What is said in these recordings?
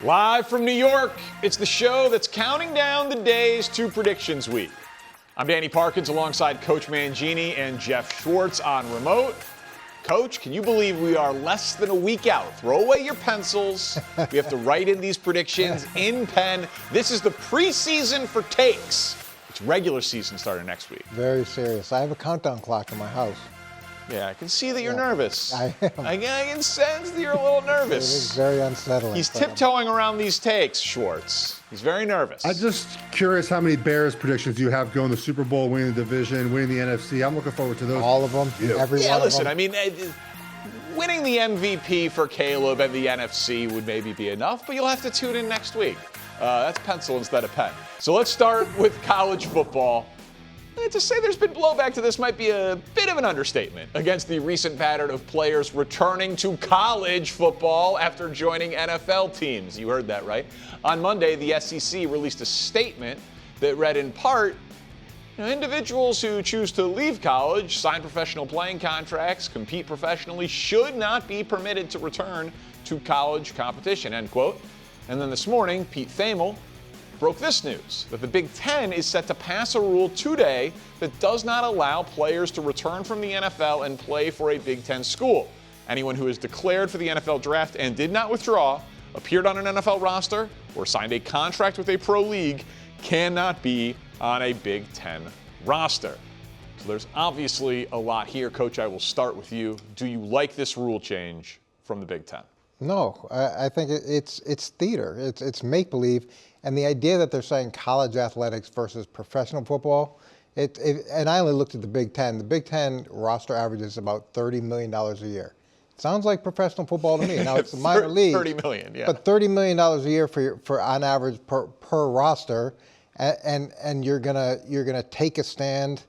Live from New York, it's the show that's counting down the days to Predictions Week. I'm Danny Parkins alongside Coach Mangini and Geoff Schwartz on remote. Coach, can you believe we are less than a week out? Throw away your pencils. We have to write in these predictions in pen. This is the preseason for takes. It's regular season starting next week. Very serious. I have a countdown clock in my house. Yeah, I can see that you're nervous. I am. I can sense that you're a little nervous. It is very unsettling. He's tiptoeing around these takes, Schwartz. He's very nervous. I'm just curious how many Bears predictions you have going to the Super Bowl, winning the division, winning the NFC. I'm looking forward to those. All of them? Yeah. Every one Listen, of them? I mean, winning the MVP for Caleb and the NFC would maybe be enough, but you'll have to tune in next week. That's pencil instead of pen. So let's start with college football. To say there's been blowback to this might be a bit of an understatement against the recent pattern of players returning to college football after joining NFL teams. You heard that right. On Monday, the SEC released a statement that read in part, individuals who choose to leave college, sign professional playing contracts, compete professionally, should not be permitted to return to college competition, end quote. And then this morning, Pete Thamel broke this news, that the Big Ten is set to pass a rule today that does not allow players to return from the NFL and play for a Big Ten school. Anyone who is declared for the NFL draft and did not withdraw, appeared on an NFL roster, or signed a contract with a pro league cannot be on a Big Ten roster. So there's obviously a lot here. Coach, I will start with you. Do you like this rule change from the Big Ten? No, I think it's theater. It's make-believe. And the idea that they're saying college athletics versus professional football, and I only looked at the Big Ten. The Big Ten roster averages about $30 million a year. Sounds like professional football to me. Now it's the minor league. $30 million, yeah. But $30 million a year for on average per roster, and you're gonna take a stand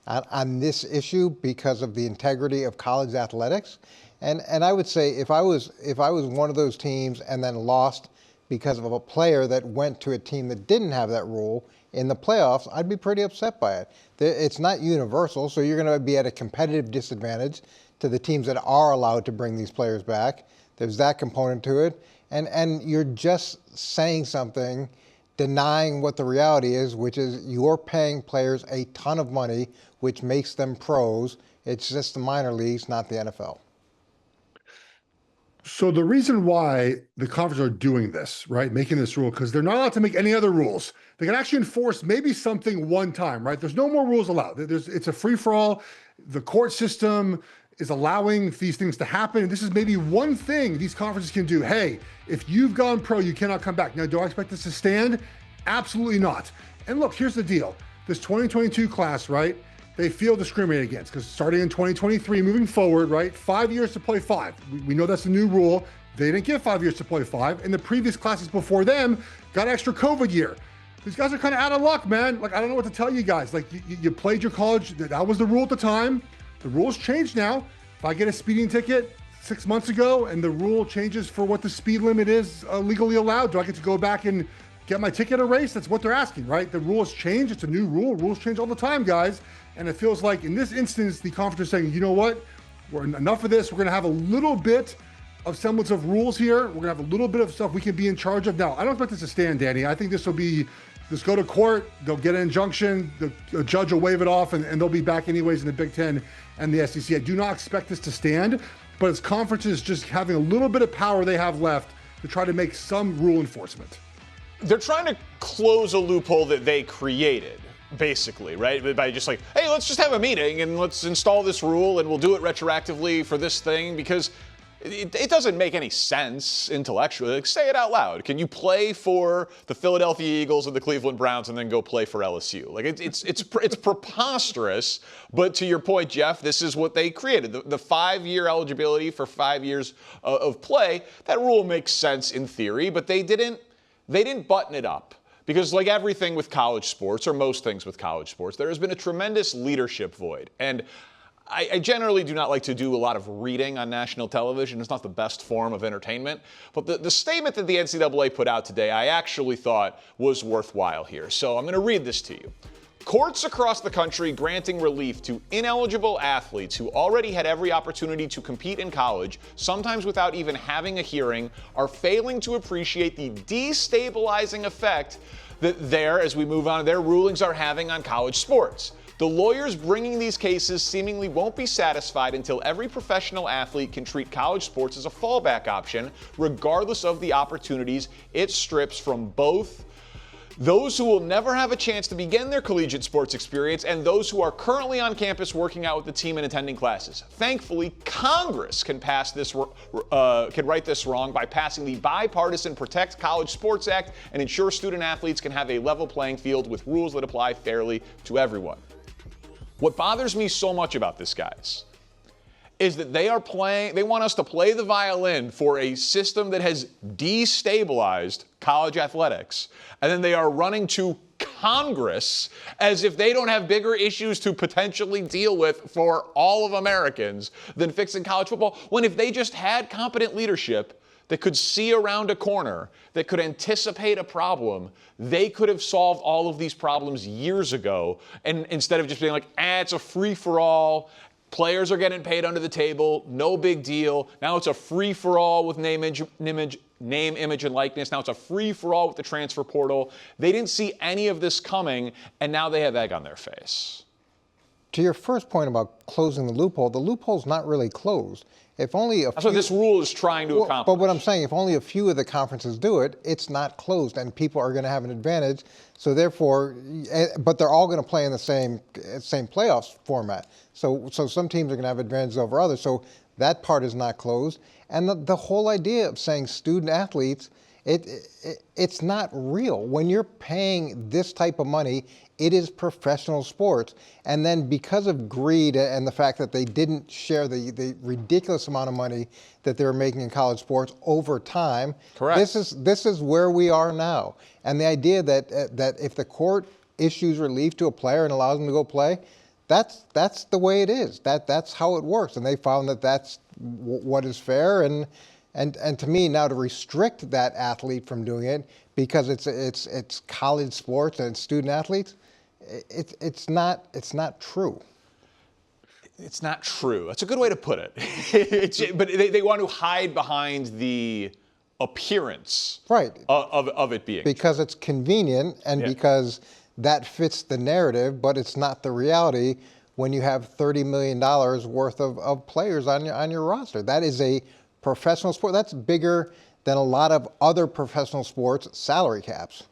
on this issue because of the integrity of college athletics. And I would say if I was one of those teams and then lost because of a player that went to a team that didn't have that rule in the playoffs, I'd be pretty upset by it. It's not universal, so you're going to be at a competitive disadvantage to the teams that are allowed to bring these players back. There's that component to it. And you're just saying something, denying what the reality is, which is you're paying players a ton of money, which makes them pros. It's just the minor leagues, not the NFL. So the reason why the conference are doing this, right, making this rule, because they're not allowed to make any other rules. They can actually enforce maybe something one time, right? There's no more rules allowed. It's a free-for-all. The court system is allowing these things to happen. And this is maybe one thing these conferences can do. Hey, if you've gone pro, you cannot come back. Now, do I expect this to stand? Absolutely not. And look, here's the deal. This 2022 class, right, they feel discriminated against because starting in 2023, moving forward, right, 5 years to play 5. We know that's the new rule. They didn't get 5 years to play 5. And the previous classes before them got extra COVID year. These guys are kind of out of luck, man. Like, I don't know what to tell you guys. Like, you played your college. That was the rule at the time. The rules changed now. If I get a speeding ticket 6 months ago and the rule changes for what the speed limit is legally allowed, do I get to go back and get my ticket erased? That's what they're asking, right? The rules change. It's a new rule. Rules change all the time, guys. And it feels like in this instance, the conference is saying, you know what? Enough of this. We're going to have a little bit of semblance of rules here. We're going to have a little bit of stuff we can be in charge of. Now, I don't expect this to stand, Danny. I think this will be, just go to court. They'll get an injunction. The judge will waive it off, and they'll be back anyways in the Big Ten and the SEC. I do not expect this to stand, but it's conferences just having a little bit of power they have left to try to make some rule enforcement. They're trying to close a loophole that they created, basically, right? By just like, hey, let's just have a meeting and let's install this rule and we'll do it retroactively for this thing because it doesn't make any sense intellectually. Like, say it out loud. Can you play for the Philadelphia Eagles and the Cleveland Browns and then go play for LSU? Like, it's preposterous. But to your point, Geoff, this is what they created. The 5-year eligibility for 5 years of play, that rule makes sense in theory, but they didn't button it up. Because like everything with college sports, or most things with college sports, there has been a tremendous leadership void. And I generally do not like to do a lot of reading on national television. It's not the best form of entertainment. But the statement that the NCAA put out today, I actually thought was worthwhile here. So I'm going to read this to you. Courts across the country granting relief to ineligible athletes who already had every opportunity to compete in college, sometimes without even having a hearing, are failing to appreciate the destabilizing effect that as we move on, their rulings are having on college sports. The lawyers bringing these cases seemingly won't be satisfied until every professional athlete can treat college sports as a fallback option, regardless of the opportunities it strips from both those who will never have a chance to begin their collegiate sports experience and those who are currently on campus working out with the team and attending classes. Thankfully, Congress can right this wrong by passing the bipartisan Protect College Sports Act and ensure student athletes can have a level playing field with rules that apply fairly to everyone. What bothers me so much about this, guys, is that they want us to play the violin for a system that has destabilized college athletics. And then they are running to Congress as if they don't have bigger issues to potentially deal with for all of Americans than fixing college football. When if they just had competent leadership that could see around a corner, that could anticipate a problem, they could have solved all of these problems years ago. And instead of just being like, it's a free-for-all, players are getting paid under the table, no big deal. Now it's a free-for-all with name, image, and likeness. Now it's a free-for-all with the transfer portal. They didn't see any of this coming, and now they have egg on their face. To your first point about closing the loophole's not really closed. If only a few, that's what this rule is trying to accomplish. But what I'm saying, if only a few of the conferences do it, it's not closed, and people are going to have an advantage. So therefore, but they're all going to play in the same playoffs format. So some teams are going to have advantages over others. So that part is not closed. And the whole idea of saying student athletes, it's not real. When you're paying this type of money, it is professional sports. And then because of greed and the fact that they didn't share the ridiculous amount of money that they were making in college sports over time, correct. This is where we are now. And the idea that if the court issues relief to a player and allows them to go play, that's the way it is. That's how it works. And they found that that's what is fair. And to me, now to restrict that athlete from doing it because it's college sports and student athletes, it's not true. It's not true. That's a good way to put it. But they want to hide behind the appearance of it being because it's convenient and because that fits the narrative, but it's not the reality when you have $30 million worth of players on your roster. That is a professional sport. That's bigger than a lot of other professional sports salary caps.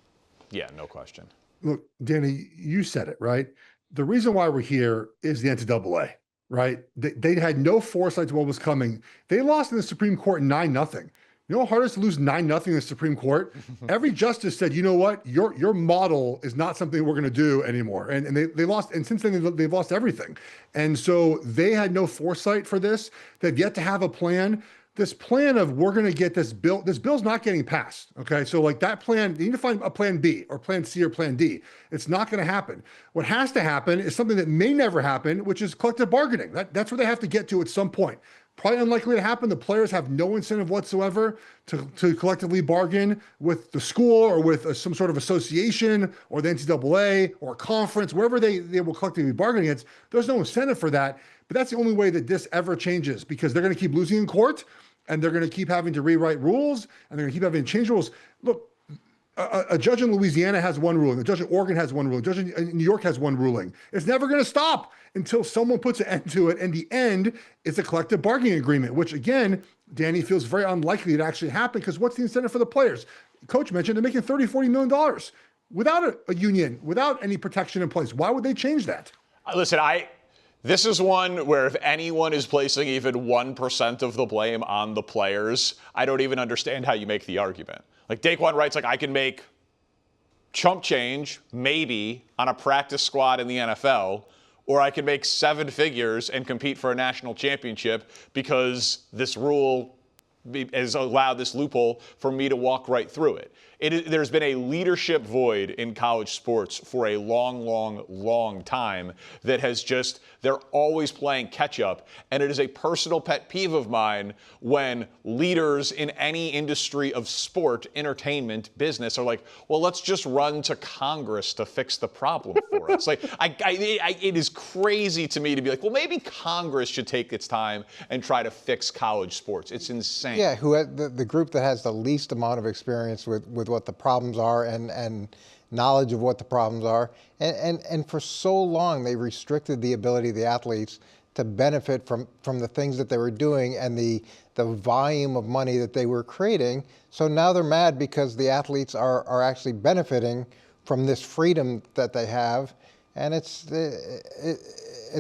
Yeah, no question. Look, Danny, you said it, right? The reason why we're here is the NCAA, right? They had no foresight to what was coming. They lost in the Supreme Court 9-0. You know how hard it is to lose 9-0 in the Supreme Court? Every justice said, you know what? Your model is not something we're going to do anymore. And they lost. And since then, they've lost everything. And so they had no foresight for this. They've yet to have a plan. This plan of we're going to get this bill, this bill's not getting passed. Okay. So like that plan, you need to find a plan B or plan C or plan D. It's not going to happen. What has to happen is something that may never happen, which is collective bargaining. That's where they have to get to at some point. Probably unlikely to happen. The players have no incentive whatsoever to collectively bargain with the school or with some sort of association or the NCAA or conference, wherever they will collectively bargain against. There's no incentive for that. But that's the only way that this ever changes because they're going to keep losing in court and they're going to keep having to rewrite rules and they're going to keep having to change rules. Look, a judge in Louisiana has one ruling. A judge in Oregon has one ruling. A judge in New York has one ruling. It's never going to stop until someone puts an end to it. And the end is a collective bargaining agreement, which again, Danny feels very unlikely to actually happen because what's the incentive for the players? Coach mentioned they're making $30-40 million without a union, without any protection in place. Why would they change that? Listen, this is one where if anyone is placing even 1% of the blame on the players, I don't even understand how you make the argument. Like Daquan Wright's like, I can make chump change, maybe, on a practice squad in the NFL, or I can make 7 figures and compete for a national championship because this rule has allowed this loophole for me to walk right through it. There's been a leadership void in college sports for a long, long, long time that has just, they're always playing catch up. And it is a personal pet peeve of mine when leaders in any industry of sport, entertainment, business are like, well, let's just run to Congress to fix the problem for us. Like, it is crazy to me to be like, well, maybe Congress should take its time and try to fix college sports. It's insane. Yeah, the group that has the least amount of experience with what the problems are and knowledge of what the problems are. And for so long, they restricted the ability of the athletes to benefit from the things that they were doing and the volume of money that they were creating. So now they're mad because the athletes are actually benefiting from this freedom that they have. And it's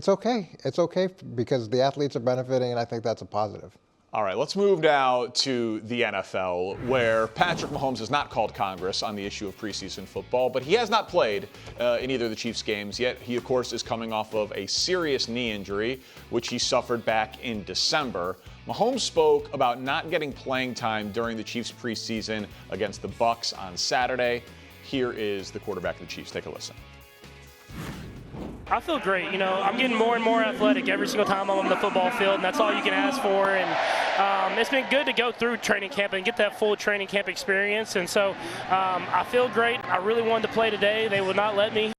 okay. It's okay because the athletes are benefiting, and I think that's a positive. All right, let's move now to the NFL, where Patrick Mahomes has not called Congress on the issue of preseason football, but he has not played in either of the Chiefs games yet. He, of course, is coming off of a serious knee injury, which he suffered back in December. Mahomes spoke about not getting playing time during the Chiefs preseason against the Bucs on Saturday. Here is the quarterback of the Chiefs. Take a listen. I feel great. You know, I'm getting more and more athletic every single time I'm on the football field, and that's all you can ask for. And it's been good to go through training camp and get that full training camp experience. And so I feel great. I really wanted to play today. They would not let me.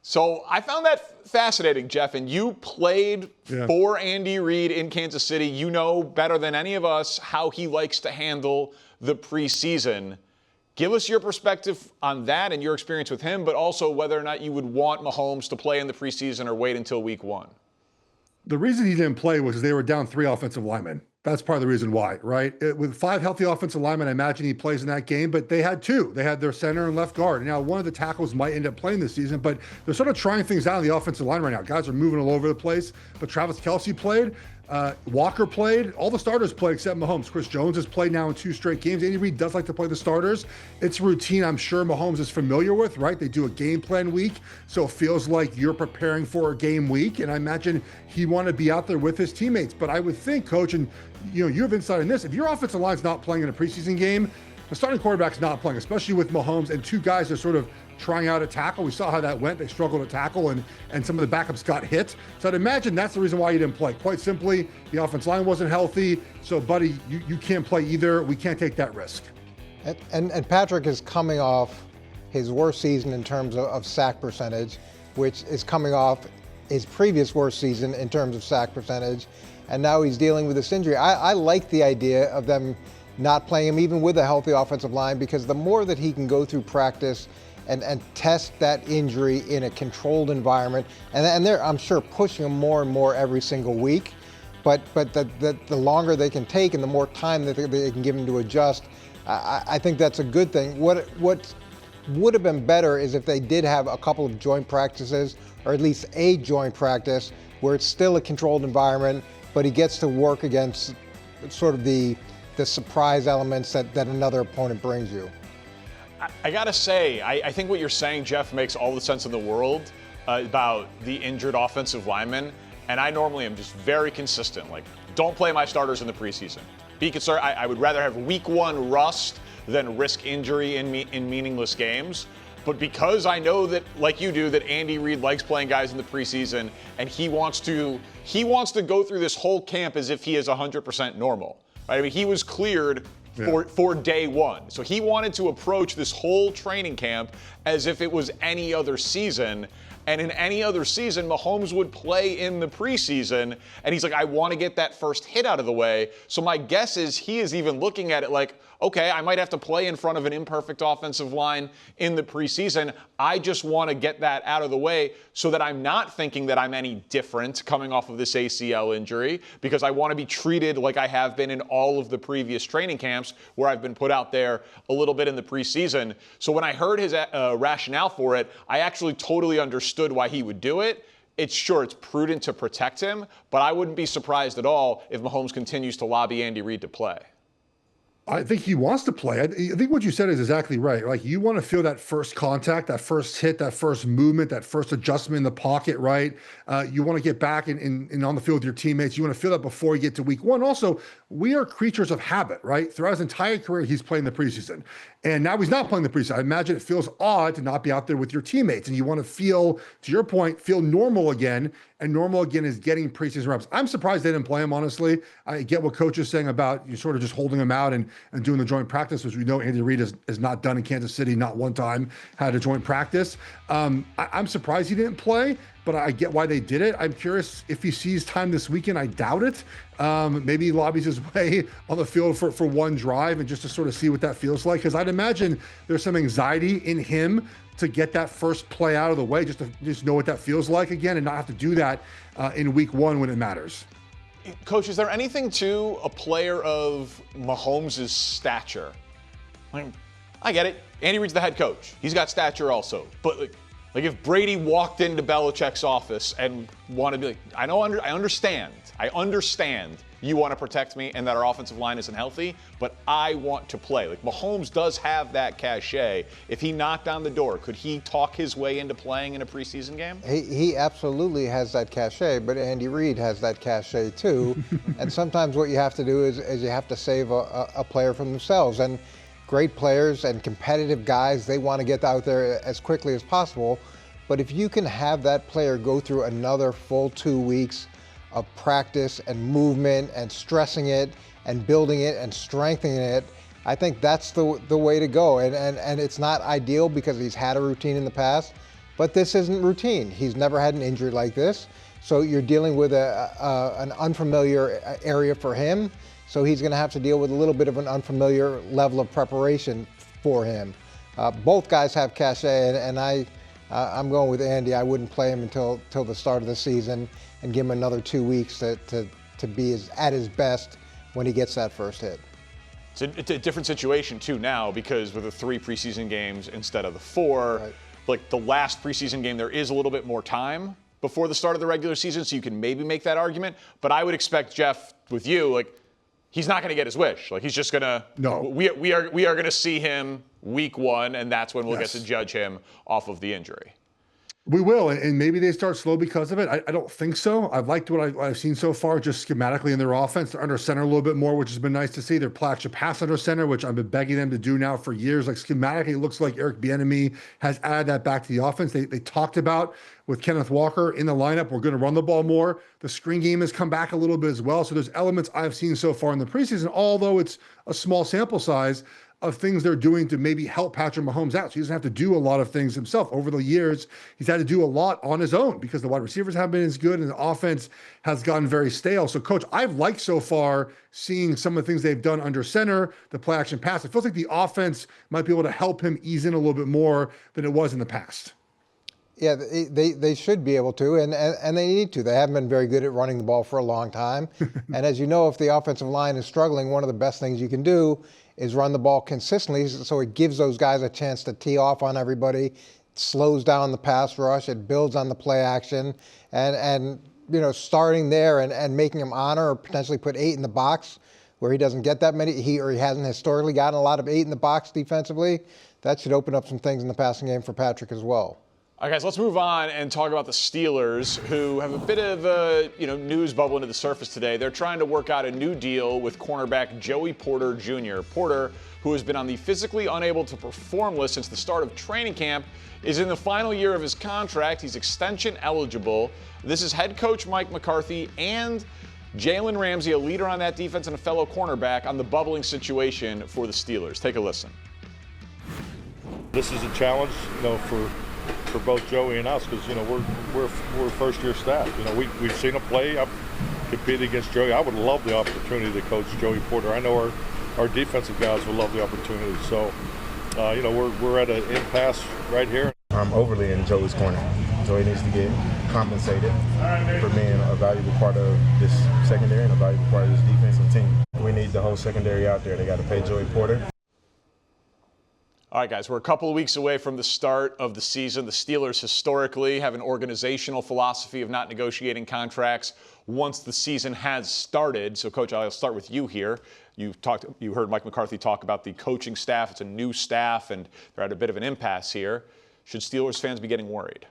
So I found that fascinating, Geoff, and you played for Andy Reid in Kansas City. You know better than any of us how he likes to handle the preseason. Give us your perspective on that and your experience with him, but also whether or not you would want Mahomes to play in the preseason or wait until week 1. The reason he didn't play was they were down 3 offensive linemen. That's part of the reason why, right? With 5 healthy offensive linemen, I imagine he plays in that game, but they had 2. They had their center and left guard. Now, one of the tackles might end up playing this season, but they're sort of trying things out on the offensive line right now. Guys are moving all over the place, but Travis Kelce played. Walker played. All the starters played except Mahomes. Chris Jones has played now in 2 straight games. Andy Reid does like to play the starters. It's a routine I'm sure Mahomes is familiar with, right? They do a game plan week, so it feels like you're preparing for a game week, and I imagine he wanted to be out there with his teammates. But I would think, Coach, and you have insight in this, if your offensive line's not playing in a preseason game, the starting quarterback's not playing, especially with Mahomes and 2 guys that are sort of trying out a tackle. We saw how that went. They struggled to tackle, and some of the backups got hit. So I'd imagine that's the reason why you didn't play. Quite simply, the offensive line wasn't healthy. So, buddy, you can't play either. We can't take that risk. And Patrick is coming off his worst season in terms of sack percentage, which is coming off his previous worst season in terms of sack percentage. And now he's dealing with this injury. I like the idea of them not playing him even with a healthy offensive line, because the more that he can go through practice and test that injury in a controlled environment, and they're, I'm sure, pushing him more and more every single week, but the longer they can take and the more time that they can give him to adjust, I think that's a good thing. What would have been better is if they did have a couple of joint practices, or at least a joint practice where it's still a controlled environment, but he gets to work against sort of the surprise elements that another opponent brings you. I gotta say, I think what you're saying, Geoff, makes all the sense in the world about the injured offensive linemen. And I normally am just very consistent. Like, don't play my starters in the preseason. Be concerned. I would rather have week 1 rust than risk injury in meaningless games. But because I know that, like you do, that Andy Reid likes playing guys in the preseason, and he wants to go through this whole camp as if he is 100% normal. Right? I mean, he was cleared for day 1. So he wanted to approach this whole training camp as if it was any other season. And in any other season, Mahomes would play in the preseason. And he's like, I want to get that first hit out of the way. So my guess is he is even looking at it like, okay, I might have to play in front of an imperfect offensive line in the preseason. I just want to get that out of the way so that I'm not thinking that I'm any different coming off of this ACL injury, because I want to be treated like I have been in all of the previous training camps where I've been put out there a little bit in the preseason. So when I heard his rationale for it, I actually totally understood why he would do it. It's prudent to protect him, but I wouldn't be surprised at all if Mahomes continues to lobby Andy Reid to play. I think he wants to play. I think what you said is exactly right. Like, you want to feel that first contact, that first hit, that first movement, that first adjustment in the pocket, right? You want to get back and on the field with your teammates. You want to feel that before you get to week 1. Also, we are creatures of habit, right? Throughout his entire career, he's playing the preseason. And now he's not playing the preseason. I imagine it feels odd to not be out there with your teammates. And you want to feel, to your point, feel normal again. And normal again is getting preseason reps. I'm surprised they didn't play him, honestly. I get what Coach is saying about you sort of just holding him out and doing the joint practice, which we know Andy Reid has not done in Kansas City, not one time had a joint practice. I'm surprised he didn't play, but I get why they did it. I'm curious if he sees time this weekend. I doubt it. Maybe he lobbies his way on the field for one drive and just to sort of see what that feels like. Because I'd imagine there's some anxiety in him to get that first play out of the way, just to know what that feels like again and not have to do that in week one when it matters. Coach, is there anything to a player of Mahomes' stature? I get it. Andy Reid's the head coach. He's got stature also. But like if Brady walked into Belichick's office and wanted to be like, I understand you want to protect me and that our offensive line isn't healthy, but I want to play. Like Mahomes does have that cachet. If he knocked on the door, could he talk his way into playing in a preseason game? He absolutely has that cachet, but Andy Reid has that cachet too. And sometimes what you have to do is you have to save a player from themselves. And great players and competitive guys, they want to get out there as quickly as possible. But if you can have that player go through another full 2 weeks of practice and movement and stressing it and building it and strengthening it, I think that's the way to go. And it's not ideal because he's had a routine in the past, but this isn't routine. He's never had an injury like this. So you're dealing with an unfamiliar area for him. So he's going to have to deal with a little bit of an unfamiliar level of preparation for him. Both guys have cachet, and I'm going with Andy. I wouldn't play him until the start of the season and give him another 2 weeks to be at his best when he gets that first hit. It's a different situation too now because with the 3 preseason games instead of the 4, right. Like the last preseason game, there is a little bit more time before the start of the regular season, so you can maybe make that argument. But I would expect Geoff, with you, like he's not going to get his wish. Like he's just going to. No. We are going to see him week 1, and that's when we'll get to judge him off of the injury. We will, and maybe they start slow because of it. I don't think so. I've liked what I've seen so far, just schematically in their offense. They're under center a little bit more, which has been nice to see. They're play action pass under center, which I've been begging them to do now for years. Like schematically, it looks like Eric Bieniemy has added that back to the offense. They talked about with Kenneth Walker in the lineup, we're going to run the ball more. The screen game has come back a little bit as well. So there's elements I've seen so far in the preseason, although it's a small sample size, of things they're doing to maybe help Patrick Mahomes out. So he doesn't have to do a lot of things himself. Over the years, he's had to do a lot on his own because the wide receivers haven't been as good and the offense has gotten very stale. So, Coach, I've liked so far seeing some of the things they've done under center, the play action pass. It feels like the offense might be able to help him ease in a little bit more than it was in the past. Yeah, they should be able to, and they need to. They haven't been very good at running the ball for a long time. And as you know, if the offensive line is struggling, one of the best things you can do is run the ball consistently, so it gives those guys a chance to tee off on everybody, it slows down the pass rush, it builds on the play action, and starting there and making him honor or potentially put 8 in the box where he doesn't get that many, he hasn't historically gotten a lot of 8 in the box defensively. That should open up some things in the passing game for Patrick as well. All right, guys, let's move on and talk about the Steelers, who have a bit of news bubbling to the surface today. They're trying to work out a new deal with cornerback Joey Porter Jr. Porter, who has been on the physically unable to perform list since the start of training camp, is in the final year of his contract. He's extension eligible. This is head coach Mike McCarthy and Jalen Ramsey, a leader on that defense and a fellow cornerback, on the bubbling situation for the Steelers. Take a listen. This is a challenge, for both Joey and us, because we're first-year staff. We've seen him play. I've competed against Joey. I would love the opportunity to coach Joey Porter. I know our defensive guys would love the opportunity. So, we're at an impasse right here. I'm overly in Joey's corner. Joey needs to get compensated for being a valuable part of this secondary and a valuable part of this defensive team. We need the whole secondary out there. They got to pay Joey Porter. All right, guys, we're a couple of weeks away from the start of the season. The Steelers historically have an organizational philosophy of not negotiating contracts once the season has started. So, Coach, I'll start with you here. You heard Mike McCarthy talk about the coaching staff. It's a new staff, and they're at a bit of an impasse here. Should Steelers fans be getting worried?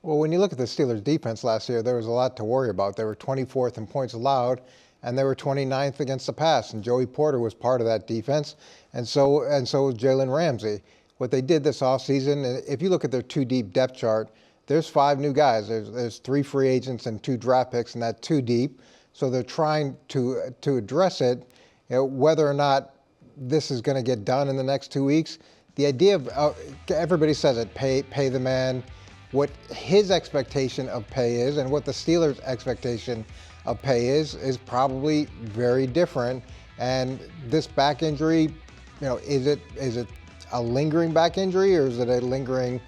Well, when you look at the Steelers' defense last year, there was a lot to worry about. They were 24th in points allowed, and they were 29th against the pass, and Joey Porter was part of that defense, and so was Jalen Ramsey. What they did this offseason, if you look at their 2-deep depth chart, there's 5 new guys. There's 3 free agents and 2 draft picks in that 2-deep. So they're trying to address it. Whether or not this is going to get done in the next 2 weeks, the idea of everybody says it, pay the man. What his expectation of pay is and what the Steelers' expectation of pay is probably very different. And this back injury, is it a lingering back injury, or is it a lingering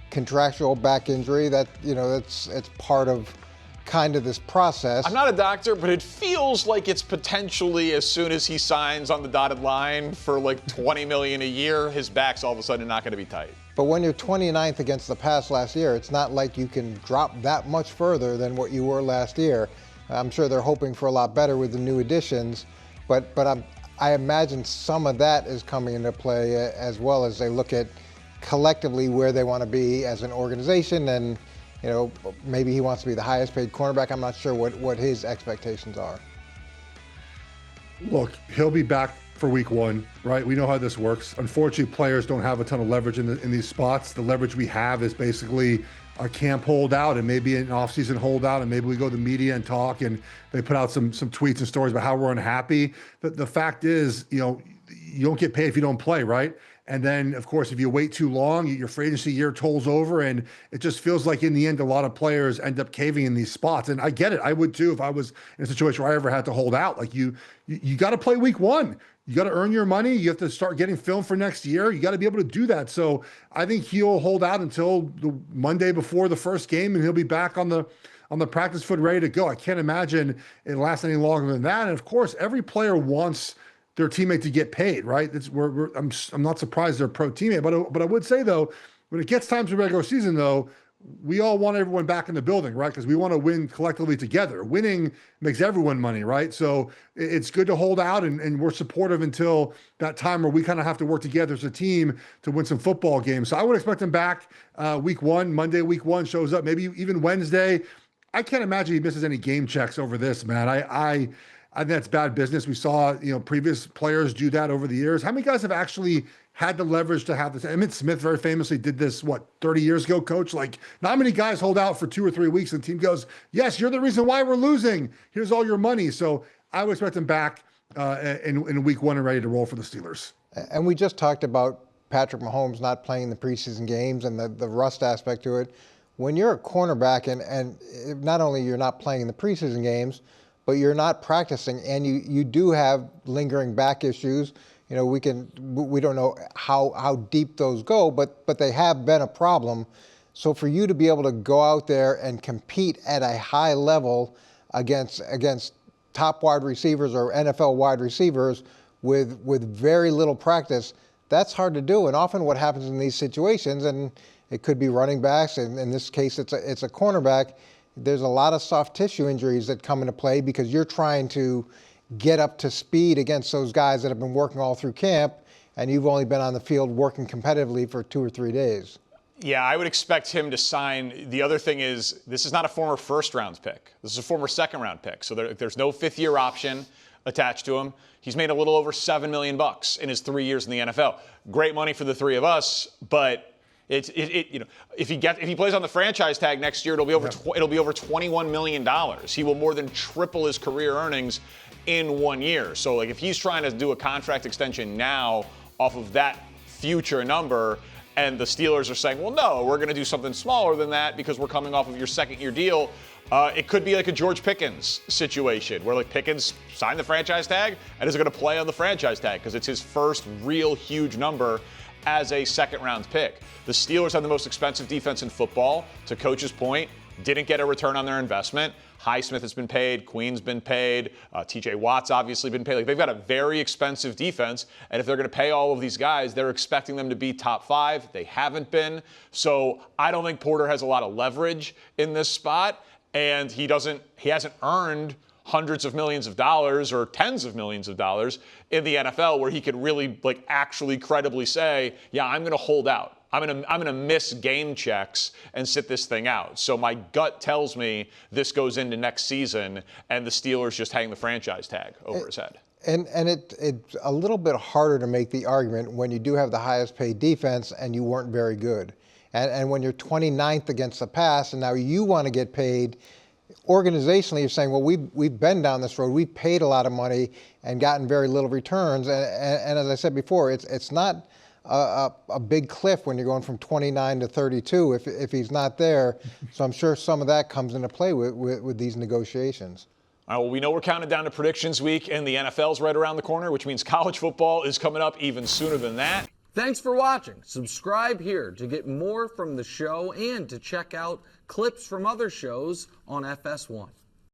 contractual back injury that, it's part of kind of this process? I'm not a doctor, but it feels like it's potentially, as soon as he signs on the dotted line for like $20 million a year, his back's all of a sudden not going to be tight. But when you're 29th against the pass last year, it's not like you can drop that much further than what you were last year. I'm sure they're hoping for a lot better with the new additions, but I imagine some of that is coming into play as well as they look at collectively where they want to be as an organization, and maybe he wants to be the highest paid cornerback. I'm not sure what his expectations are. Look, he'll be back for week 1, right? We know how this works. Unfortunately, players don't have a ton of leverage in these spots. The leverage we have is basically a camp holdout and maybe an off-season holdout, and maybe we go to the media and talk, and they put out some tweets and stories about how we're unhappy. But the fact is, you don't get paid if you don't play, right? And then, of course, if you wait too long, your free agency year tolls over, and it just feels like in the end, a lot of players end up caving in these spots. And I get it. I would too if I was in a situation where I ever had to hold out. Like you got to play week 1. You got to earn your money. You have to start getting film for next year. You got to be able to do that. So I think he'll hold out until the Monday before the first game, and he'll be back on the practice foot ready to go. I can't imagine it lasts any longer than that. And of course, every player wants their teammate to get paid, right? I'm not surprised they're a pro teammate, but I would say though, when it gets time to regular season though, we all want everyone back in the building, right? Because we want to win collectively together. Winning makes everyone money, right? So it's good to hold out, and we're supportive until that time where we kind of have to work together as a team to win some football games. So I would expect him back week 1, Monday, week 1 shows up, maybe even Wednesday. I can't imagine he misses any game checks over this, man. I think that's bad business. We saw, previous players do that over the years. How many guys have actually had the leverage to have this? Emmitt Smith very famously did this, 30 years ago, coach? Like, not many guys hold out for 2 or 3 weeks and the team goes, yes, you're the reason why we're losing. Here's all your money. So I would expect him back in week 1 and ready to roll for the Steelers. And we just talked about Patrick Mahomes not playing the preseason games and the rust aspect to it. When you're a cornerback and not only you're not playing in the preseason games, but you're not practicing, and you do have lingering back issues. We don't know how deep those go, but they have been a problem. So for you to be able to go out there and compete at a high level against top wide receivers or NFL wide receivers with very little practice, that's hard to do. And often what happens in these situations, and it could be running backs, and in this case it's a cornerback, there's a lot of soft tissue injuries that come into play because you're trying to get up to speed against those guys that have been working all through camp, and you've only been on the field working competitively for 2 or 3 days. Yeah, I would expect him to sign. The other thing is, this is not a former first-round pick. This is a former second-round pick. So there's no fifth-year option attached to him. He's made a little over $7 million in his 3 years in the NFL. Great money for the three of us, but if he plays on the franchise tag next year, it'll be over $21 million. He will more than triple his career earnings in 1 year. So if he's trying to do a contract extension now off of that future number, and the Steelers are saying, well, no, we're going to do something smaller than that because we're coming off of your second-year deal, it could be like a George Pickens situation where Pickens signed the franchise tag and is going to play on the franchise tag because it's his first real huge number as a second-round pick. The Steelers have the most expensive defense in football. To Coach's point, didn't get a return on their investment. Highsmith has been paid. Queen's been paid. TJ Watt's obviously been paid. They've got a very expensive defense, and if they're going to pay all of these guys, they're expecting them to be top 5. They haven't been. So I don't think Porter has a lot of leverage in this spot, and he hasn't earned hundreds of millions of dollars or tens of millions of dollars in the NFL, where he could really actually credibly say, yeah, I'm going to hold out. I'm going to miss game checks and sit this thing out. So my gut tells me this goes into next season and the Steelers just hang the franchise tag over his head. And it's a little bit harder to make the argument when you do have the highest paid defense and you weren't very good. And when you're 29th against the pass and now you want to get paid, organizationally you're saying, well, we've been down this road. We've paid a lot of money and gotten very little returns. And as I said before, it's not a big cliff when you're going from 29 to 32 if he's not there. So I'm sure some of that comes into play with these negotiations. All right, well, we know we're counting down to predictions week, and the NFL's right around the corner, which means college football is coming up even sooner than that. Thanks for watching. Subscribe here to get more from the show and to check out clips from other shows on FS1.